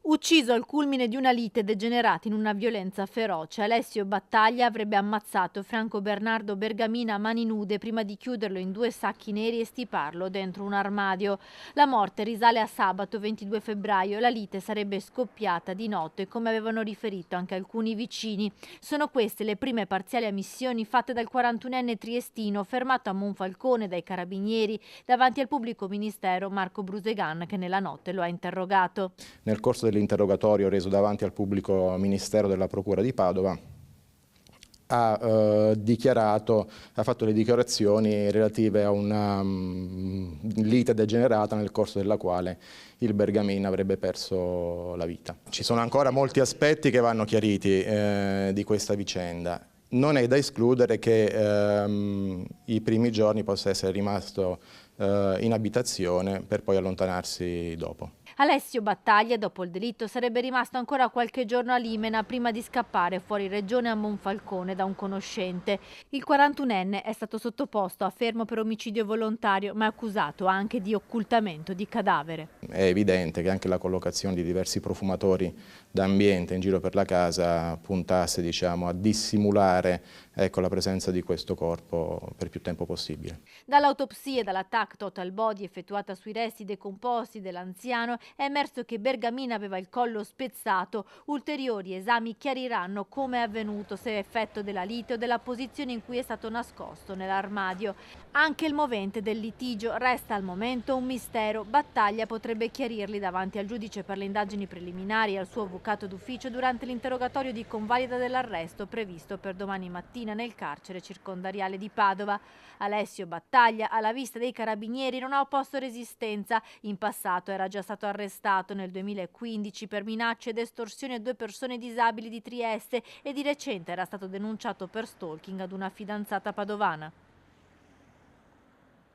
Ucciso al culmine di una lite degenerata in una violenza feroce, Alessio Battaglia avrebbe ammazzato Franco Bernardo Bergamina a mani nude prima di chiuderlo in 2 sacchi neri e stiparlo dentro un armadio. La morte risale a sabato 22 febbraio. La lite sarebbe scoppiata di notte, come avevano riferito anche alcuni vicini. Sono queste le prime parziali ammissioni fatte dal 41enne triestino fermato a Monfalcone dai carabinieri davanti al pubblico ministero Marco Brusegan, che nella notte lo ha interrogato. Nel corso dell'interrogatorio reso davanti al pubblico ministero della Procura di Padova ha fatto le dichiarazioni relative a una lite degenerata nel corso della quale il Bergamini avrebbe perso la vita. Ci sono ancora molti aspetti che vanno chiariti di questa vicenda. Non è da escludere che i primi giorni possa essere rimasto in abitazione per poi allontanarsi dopo. Alessio Battaglia, dopo il delitto, sarebbe rimasto ancora qualche giorno a Limena prima di scappare fuori regione a Monfalcone da un conoscente. Il 41enne è stato sottoposto a fermo per omicidio volontario, ma è accusato anche di occultamento di cadavere. È evidente che anche la collocazione di diversi profumatori d'ambiente in giro per la casa puntasse, diciamo, a dissimulare, ecco, la presenza di questo corpo per più tempo possibile. Dall'autopsia e dalla TAC Total Body effettuata sui resti decomposti dell'anziano è emerso che Bergamini aveva il collo spezzato. Ulteriori esami chiariranno come è avvenuto, se è effetto della lite o della posizione in cui è stato nascosto nell'armadio. Anche il movente del litigio resta al momento un mistero. Battaglia potrebbe chiarirli davanti al giudice per le indagini preliminari e al suo avvocato d'ufficio durante l'interrogatorio di convalida dell'arresto previsto per domani mattina nel carcere circondariale di Padova. Alessio Battaglia, alla vista dei carabinieri, non ha opposto resistenza. In passato era già stato arrestato nel 2015 per minacce ed estorsioni a 2 persone disabili di Trieste e di recente era stato denunciato per stalking ad una fidanzata padovana.